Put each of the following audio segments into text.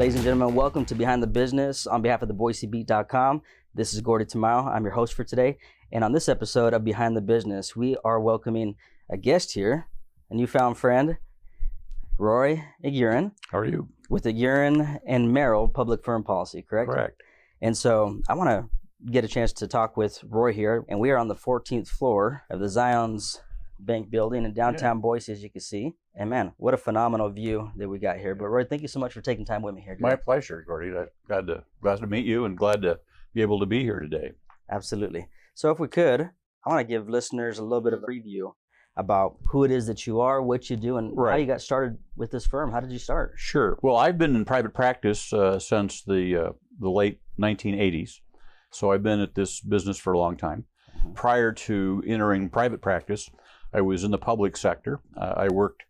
Ladies and gentlemen, welcome to Behind the Business. On behalf of the BoiseBeat.com, this is Gordie Tamayo. I'm your host for today. And on this episode of Behind the Business, we are welcoming a guest here, a newfound friend, Roy Eiguren. How are you? With Eiguren and Merrill Public Firm Policy, correct? Correct. And so I want to get a chance to talk with Roy here. And we are on the 14th floor of the Zions Bank building in downtown Boise, as you can see. And man, what a phenomenal view that we got here. But Roy, thank you so much for taking time with me here today. My pleasure, Gordie. Glad to meet you and glad to be able to be here today. Absolutely. So if we could, I want to give listeners a little bit of a preview about who it is that you are, what you do, and how you got started with this firm. How did you start? Sure. Well, I've been in private practice since the late 1980s. So I've been at this business for a long time. Prior to entering private practice, I was in the public sector. I worked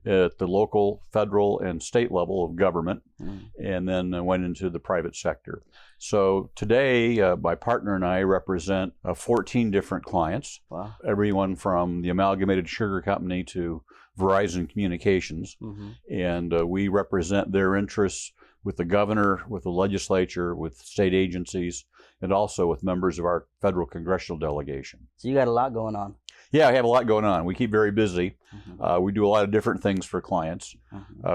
at the local, federal, and state level of government, and then I went into the private sector. So today, my partner and I represent 14 different clients. Wow. Everyone from the Amalgamated Sugar Company to Verizon Communications, and we represent their interests with the governor, with the legislature, with state agencies, and also with members of our federal congressional delegation. So you got a lot going on. Yeah, I have a lot going on. We keep very busy. We do a lot of different things for clients.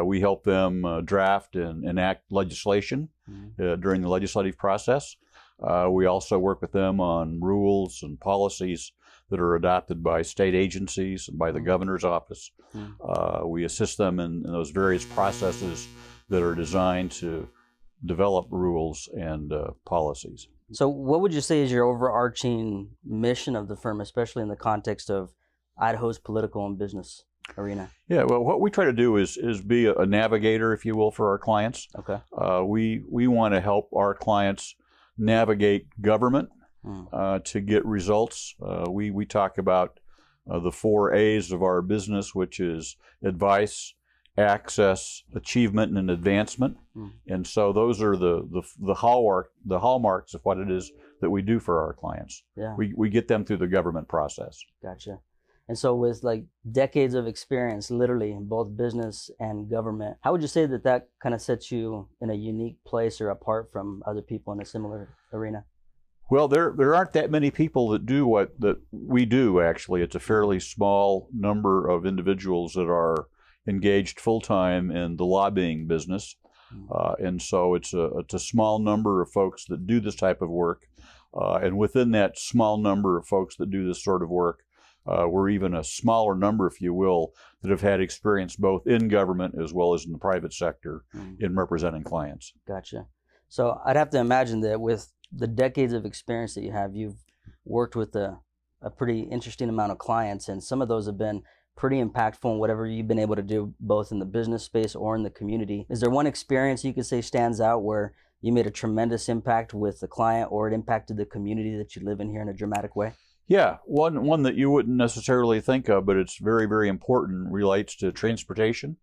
We help them draft and enact legislation during the legislative process. We also work with them on rules and policies that are adopted by state agencies and by the governor's office. We assist them in those various processes that are designed to develop rules and policies. So what would you say is your overarching mission of the firm, especially in the context of Idaho's political and business arena? Yeah, well, what we try to do is be a navigator, if you will, for our clients. Okay. We want to help our clients navigate government to get results. We talk about the 4 A's of our business, which is advice, access, achievement, and advancement. And so those are the hallmarks of what it is that we do for our clients. Yeah. We get them through the government process. Gotcha. And so with like decades of experience, literally in both business and government, how would you say that kind of sets you in a unique place or apart from other people in a similar arena? Well, there aren't that many people that do what that we do, actually. It's a fairly small number of individuals that are engaged full-time in the lobbying business. And so it's a small number of folks that do this type of work. And within that small number of folks that do this sort of work, we're even a smaller number, if you will, that have had experience both in government as well as in the private sector in representing clients. Gotcha. So I'd have to imagine that with the decades of experience that you have, you've worked with a pretty interesting amount of clients, and some of those have been pretty impactful in whatever you've been able to do, both in the business space or in the community. Is there one experience you could say stands out where you made a tremendous impact with the client, or it impacted the community that you live in here in a dramatic way? Yeah, one that you wouldn't necessarily think of, but it's very, very important, relates to transportation.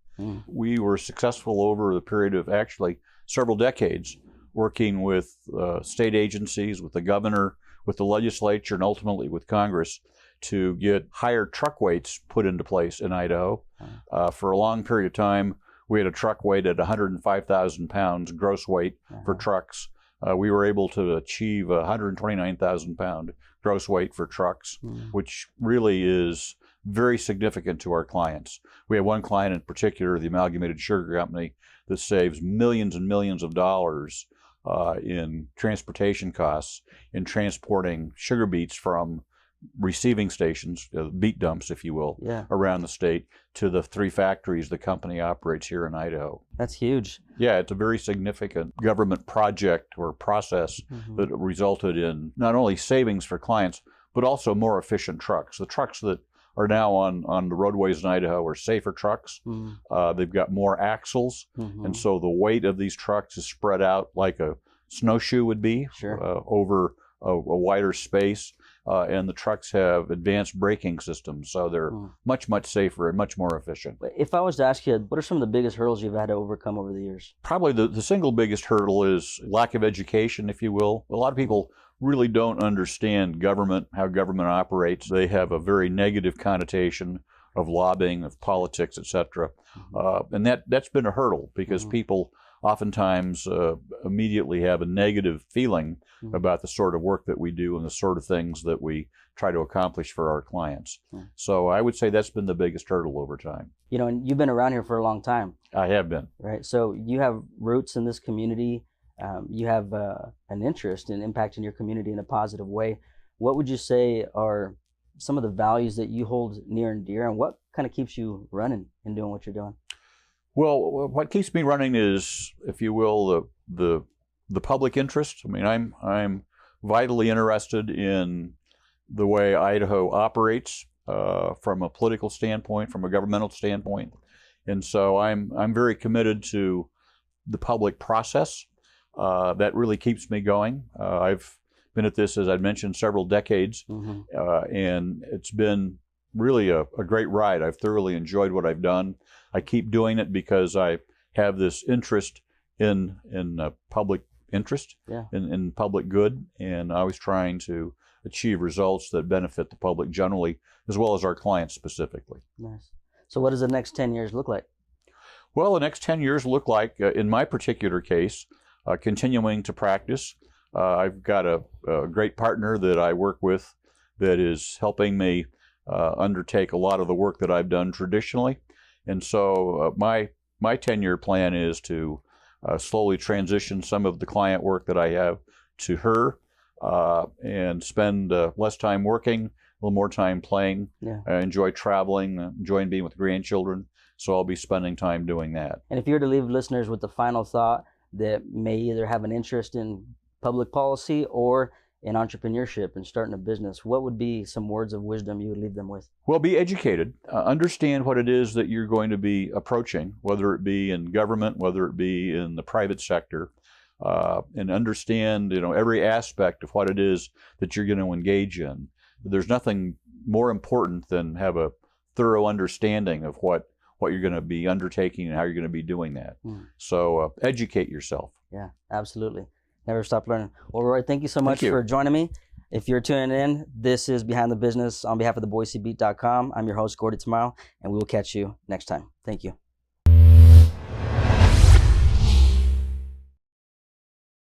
We were successful over the period of actually several decades working with state agencies, with the governor, with the legislature, and ultimately with Congress to get higher truck weights put into place in Idaho. For a long period of time, we had a truck weight at 105,000 pounds gross weight for trucks. We were able to achieve 129,000 pound gross weight for trucks, which really is very significant to our clients. We have one client in particular, the Amalgamated Sugar Company, that saves millions and millions of dollars in transportation costs in transporting sugar beets from receiving stations, beet dumps, if you will, around the state to the 3 factories the company operates here in Idaho. That's huge. Yeah, it's a very significant government project or process that resulted in not only savings for clients, but also more efficient trucks. The trucks that are now on the roadways in Idaho are safer trucks. They've got more axles, and so the weight of these trucks is spread out like a snowshoe would be over a wider space. And the trucks have advanced braking systems, so they're much, much safer and much more efficient. If I was to ask you, what are some of the biggest hurdles you've had to overcome over the years? Probably the single biggest hurdle is lack of education, if you will. A lot of people really don't understand government, how government operates. They have a very negative connotation of lobbying, of politics, etc. And that's been a hurdle because people oftentimes immediately have a negative feeling about the sort of work that we do and the sort of things that we try to accomplish for our clients. So I would say that's been the biggest hurdle over time. You know, and you've been around here for a long time. I have been. Right. So you have roots in this community. You have an interest in impacting your community in a positive way. What would you say are some of the values that you hold near and dear, and what kind of keeps you running and doing what you're doing? Well, what keeps me running is, if you will, the public interest. I mean, I'm vitally interested in the way Idaho operates from a political standpoint, from a governmental standpoint, and so I'm very committed to the public process. That really keeps me going. I've been at this, as I'd mentioned, several decades, and it's been really a great ride. I've thoroughly enjoyed what I've done. I keep doing it because I have this interest in public interest, in public good, and always trying to achieve results that benefit the public generally, as well as our clients specifically. Nice. So what does the next 10 years look like? Well, the next 10 years look like, in my particular case, continuing to practice. I've got a great partner that I work with that is helping me undertake a lot of the work that I've done traditionally. And so my 10-year plan is to slowly transition some of the client work that I have to her and spend less time working, a little more time playing. I enjoy traveling, enjoying being with grandchildren. So I'll be spending time doing that. And if you were to leave listeners with the final thought that may either have an interest in public policy or in entrepreneurship and starting a business, what would be some words of wisdom you would leave them with? Well, be educated. Understand what it is that you're going to be approaching, whether it be in government, whether it be in the private sector, and understand, every aspect of what it is that you're going to engage in. There's nothing more important than have a thorough understanding of what you're going to be undertaking and how you're going to be doing that. So educate yourself. Yeah, absolutely. Never stop learning. Well, Roy, thank you so much for joining me. If you're tuning in, this is Behind the Business on behalf of the BoiseBeat.com. I'm your host, Gordie Tamayo, and we will catch you next time. Thank you.